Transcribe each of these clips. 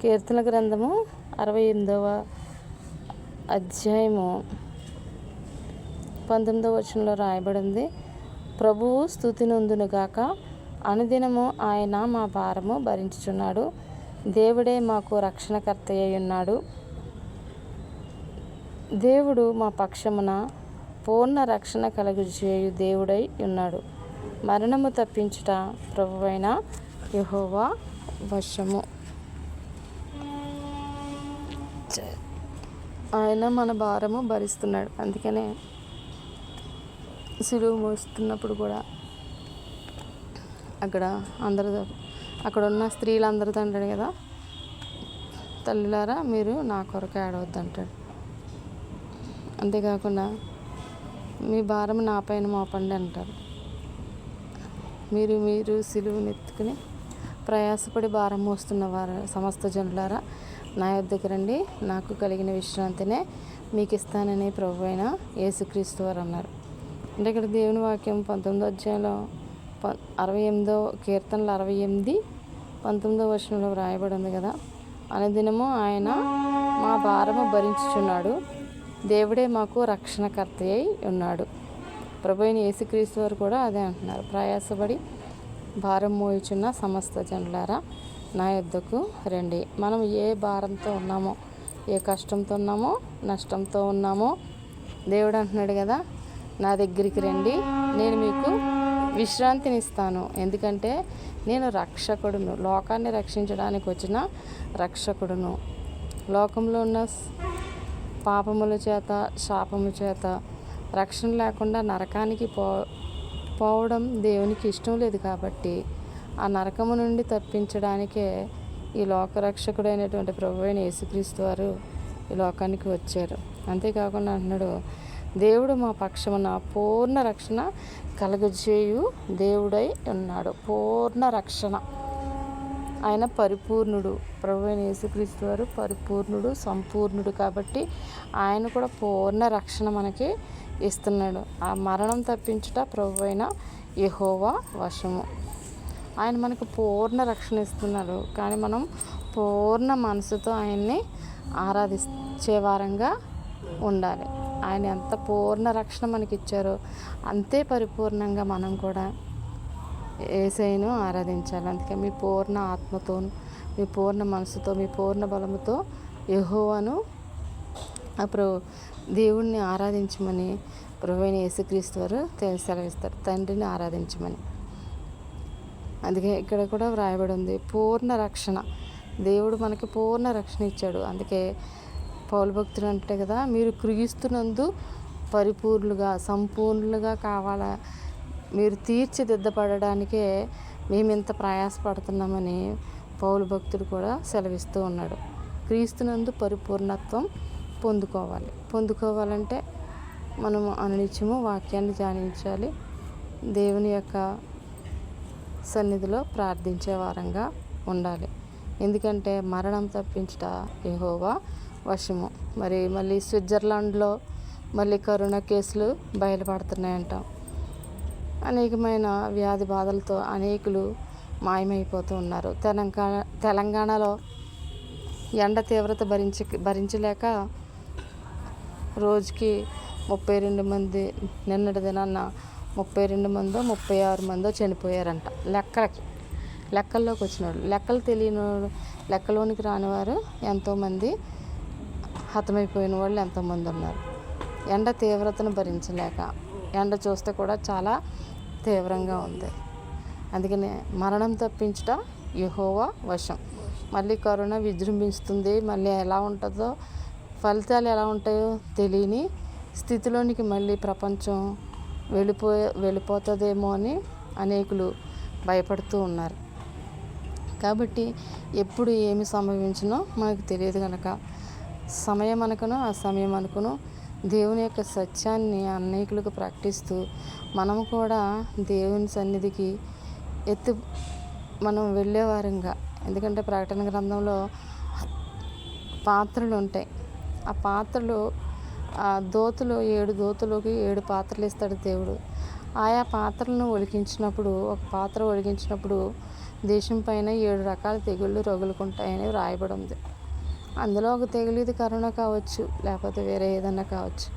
కీర్తన గ్రంథము 68వ అధ్యాయము 19వ వచనంలో రాయబడింది. ప్రభువు స్తుతి నొందునుగాక, అనుదినము ఆయన మా భారము భరించుచున్నాడు. దేవుడే మాకు రక్షణకర్త అయి ఉన్నాడు. దేవుడు మా పక్షమున పూర్ణ రక్షణ కలుగజేయు దేవుడై ఉన్నాడు. మరణము తప్పించుట ప్రభువైన యెహోవా వశము. ఆయన మన భారము భరిస్తున్నాడు. అందుకనే సిలువ మోస్తున్నప్పుడు కూడా అక్కడ ఉన్న స్త్రీలందరితో అంటాడు కదా, తల్లిలారా మీరు నా కొరకు ఏడవద్దు అంటాడు. అంతేకాకుండా మీ భారం నా పైన మోపండి అంటారు. మీరు సిలువనెత్తుకుని ప్రయాసపడి భారం మోస్తున్న వారు సమస్త జనులారా నా యొద్దకు రండి, నాకు కలిగిన విశ్రాంతినే మీకు ఇస్తానని ప్రభు అయిన యేసుక్రీస్తు వారు అన్నారు. అంటే ఇక్కడ దేవుని వాక్యం 19వ అధ్యాయంలో 68వ కీర్తనలు 68, 19వ వచనంలో వ్రాయబడి ఉంది కదా, అనుదినము ఆయన మా భారము భరించుచున్నాడు. దేవుడే మాకు రక్షణకర్త అయి ఉన్నాడు. ప్రభు అయిన యేసుక్రీస్తు వారు కూడా అదే అంటున్నారు. ప్రయాసపడి భారం మోయుచున్న సమస్త జనులారా నా యొద్దకు రండి. మనం ఏ భారంతో ఉన్నామో, ఏ కష్టంతో ఉన్నామో, నష్టంతో ఉన్నామో, దేవుడు అంటున్నాడు కదా, నా దగ్గరికి రండి, నేను మీకు విశ్రాంతిని ఇస్తాను. ఎందుకంటే నేను రక్షకుడును, లోకాన్ని రక్షించడానికి వచ్చిన రక్షకుడును. లోకంలో ఉన్న పాపముల చేత, శాపముల చేత రక్షణ లేకుండా నరకానికి పోవడం దేవునికి ఇష్టం లేదు. కాబట్టి ఆ నరకము నుండి తప్పించడానికే ఈ లోకరక్షకుడైనటువంటి ప్రభువైన యేసుక్రీస్తు వారు ఈ లోకానికి వచ్చారు. అంతేకాకుండా అంటున్నాడు, దేవుడు మా పక్షమున పూర్ణ రక్షణ కలుగజేయు దేవుడై ఉన్నాడు. పూర్ణ రక్షణ, ఆయన పరిపూర్ణుడు. ప్రభువైన యేసుక్రీస్తు వారు పరిపూర్ణుడు, సంపూర్ణుడు. కాబట్టి ఆయన కూడా పూర్ణ రక్షణ మనకి ఇస్తున్నాడు. ఆ మరణం తప్పించుట ప్రభువైన యెహోవా వశము. ఆయన మనకు పూర్ణ రక్షణ ఇస్తున్నారు. కానీ మనం పూర్ణ మనసుతో ఆయన్ని ఆరాధించే వారంగా ఉండాలి. ఆయన ఎంత పూర్ణ రక్షణ మనకి ఇచ్చారో అంతే పరిపూర్ణంగా మనం కూడా యేసయ్యను ఆరాధించాలి. అందుకే మీ పూర్ణ ఆత్మతో, మీ పూర్ణ మనసుతో, మీ పూర్ణ బలముతో యెహోవాను దేవుణ్ణి ఆరాధించమని ప్రభువైన యేసుక్రీస్తు వారు సెలవిస్తారు. తండ్రిని ఆరాధించమని. అందుకే ఇక్కడ కూడా వ్రాయబడి ఉంది, పూర్ణ రక్షణ. దేవుడు మనకి పూర్ణ రక్షణ ఇచ్చాడు. అందుకే పౌలు భక్తులు అంటే కదా, మీరు క్రీస్తునందు పరిపూర్ణులుగా, సంపూర్ణులుగా కావాలా, మీరు తీర్చిదిద్దపడడానికే మేము ఇంత ప్రయాసపడుతున్నామని పౌలు భక్తుడు కూడా సెలవిస్తూ ఉన్నాడు. క్రీస్తునందు పరిపూర్ణత్వం పొందుకోవాలంటే మనము అనునిత్యము వాక్యాన్ని ధ్యానించాలి. దేవుని యొక్క సన్నిధిలో ప్రార్థించే వారంగా ఉండాలి. ఎందుకంటే మరణం తప్పించుట యెహోవా వశము. మళ్ళీ స్విట్జర్లాండ్లో మళ్ళీ కరోనా కేసులు బయలుపడుతున్నాయంట. అనేకమైన వ్యాధి బాధలతో అనేకులు మాయమైపోతూ ఉన్నారు. తెలంగాణలో ఎండ తీవ్రత భరించలేక రోజుకి 32 మంది, నిన్నటి దినాన్న 32 మందో 36 మందో చనిపోయారంట. లెక్కల్లోకి వచ్చినవాడు, లెక్కలోనికి రానివారు ఎంతోమంది, హతమైపోయిన వాళ్ళు ఎంతోమంది ఉన్నారు. ఎండ తీవ్రతను భరించలేక, ఎండ చూస్తే కూడా చాలా తీవ్రంగా ఉంది. అందుకనే మరణం తప్పించుట యెహోవా వశం. మళ్ళీ కరోనా విజృంభిస్తుంది. మళ్ళీ ఎలా ఉంటుందో, ఫలితాలు ఎలా ఉంటాయో తెలియని స్థితిలోనికి మళ్ళీ ప్రపంచం వెళ్ళిపోతుందేమో అని అనేకులు భయపడుతూ ఉన్నారు. కాబట్టి ఎప్పుడు ఏమి సంభవించినో మనకు తెలియదు కనుక సమయం అనుకును అసమయం అనుకును దేవుని యొక్క సత్యాన్ని అనేకులకు ప్రకటిస్తూ మనము కూడా దేవుని సన్నిధికి మనం వెళ్ళేవారంగా. ఎందుకంటే ప్రకటన గ్రంథంలో పాత్రలు ఉంటాయి. ఆ పాత్రలు, ఆ దోతులు 7 దోతులకి 7 పాత్రలు ఇస్తాడు దేవుడు. ఆయా పాత్రలను ఒలికించినప్పుడు, ఒక పాత్ర ఒలికించినప్పుడు దేశం పైన 7 రకాల తెగుళ్ళు రగులుకుంటాయని వ్రాయబడి ఉంది. అందులో ఒక తెగులు ఇది కరోనా కావచ్చు, లేకపోతే వేరే ఏదన్నా కావచ్చు.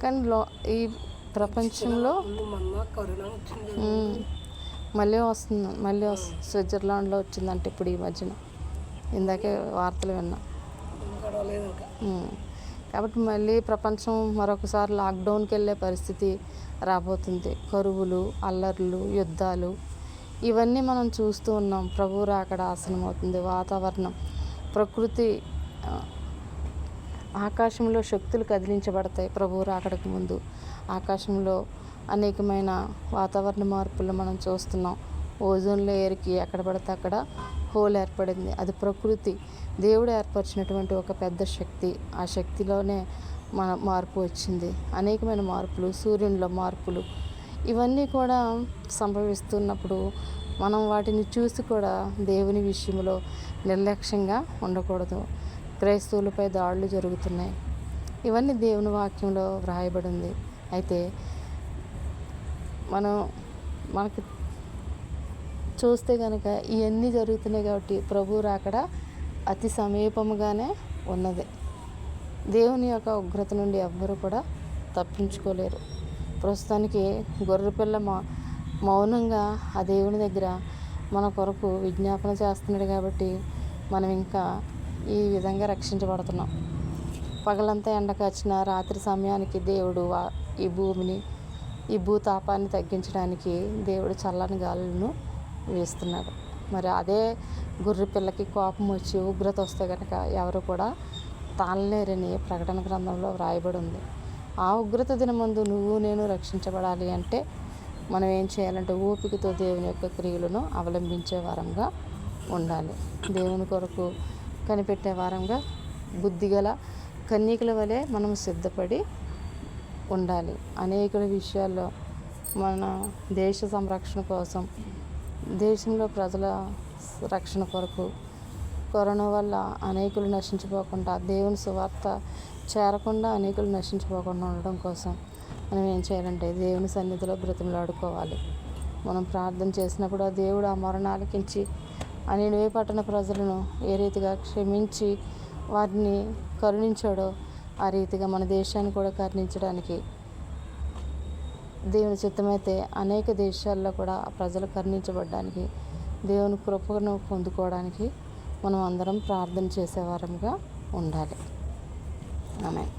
కానీ ఈ ప్రపంచంలో మళ్ళీ స్విట్జర్లాండ్లో వచ్చిందంటే ఇప్పుడు ఈ మధ్యన ఇందాకే వార్తలు విన్నా. కాబట్టి మళ్ళీ ప్రపంచం మరొకసారి లాక్డౌన్కి వెళ్ళే పరిస్థితి రాబోతుంది. కరువులు, అల్లర్లు, యుద్ధాలు ఇవన్నీ మనం చూస్తూ ఉన్నాం. ప్రభువు రాకడ ఆసన్నమవుతుంది. వాతావరణం, ప్రకృతి, ఆకాశంలో శక్తులు కదిలించబడతాయి. ప్రభువు రాకడకు ముందు ఆకాశంలో అనేకమైన వాతావరణ మార్పులు మనం చూస్తున్నాం. ఓజోన్ లేయర్కి ఎక్కడ పడితే అక్కడ హోల్ ఏర్పడింది. అది ప్రకృతి, దేవుడు ఏర్పరిచినటువంటి ఒక పెద్ద శక్తి. ఆ శక్తిలోనే మార్పు వచ్చింది. అనేకమైన మార్పులు, సూర్యునిలో మార్పులు, ఇవన్నీ కూడా సంభవిస్తున్నప్పుడు మనం వాటిని చూసి కూడా దేవుని విషయంలో నిర్లక్ష్యంగా ఉండకూడదు. క్రైస్తవులపై దాడులు జరుగుతున్నాయి. ఇవన్నీ దేవుని వాక్యంలో వ్రాయబడింది. అయితే మనకి చూస్తే కనుక ఇవన్నీ జరుగుతున్నాయి కాబట్టి ప్రభువు రాకడ అతి సమీపముగానే ఉన్నది. దేవుని యొక్క ఉగ్రత నుండి ఎవ్వరూ కూడా తప్పించుకోలేరు. ప్రస్తుతానికి గొర్రెపిల్ల మౌనంగా ఆ దేవుని దగ్గర మన కొరకు విజ్ఞాపన చేస్తున్నాడు కాబట్టి మనం ఇంకా ఈ విధంగా రక్షించబడుతున్నాం. పగలంతా ఎండ కాచిన రాత్రి సమయానికి దేవుడు ఈ భూమిని, ఈ భూతాపాన్ని తగ్గించడానికి దేవుడు చల్లని గాలులను వేస్తున్నాడు. మరి అదే గొర్రె పిల్లకి కోపం వచ్చి ఉగ్రత వస్తే కనుక ఎవరు కూడా తాళలేరని ప్రకటన గ్రంథంలో వ్రాయబడి ఉంది. ఆ ఉగ్రత దినమందు నువ్వు నేను రక్షించబడాలి అంటే మనం ఏం చేయాలంటే ఓపికతో దేవుని యొక్క క్రియలను అవలంబించే వారంగా ఉండాలి. దేవుని కొరకు కనిపెట్టే వారంగా, బుద్ధిగల కన్యకల వలె మనం సిద్ధపడి ఉండాలి. అనేక విషయాల్లో మన దేశ సంరక్షణ కోసం, దేశంలో ప్రజల రక్షణ కొరకు, కరోనా వల్ల అనేకులు నశించిపోకుండా, దేవుని సువార్త చేరకుండా అనేకులు నశించిపోకుండా ఉండడం కోసం మనం ఏం చేయాలంటే దేవుని సన్నిధిలో బ్రతిమలాడుకోవాలి. మనం ప్రార్థన చేసినప్పుడు ఆ దేవుడు ఆ మొరను ఆలకించి ఆ నినివే పట్టణ ప్రజలను ఏ రీతిగా క్షమించి వారిని కరుణించాడో ఆ రీతిగా మన దేశాన్ని కూడా కరుణించడానికి దేవుని చిత్తమైతే అనేక దేశాల్లో కూడా ఆ ప్రజలు కరుణించబడడానికి, దేవుని కృపను పొందుకోవడానికి మనం అందరం ప్రార్థన చేసేవారంగా ఉండాలి. ఆమేన్.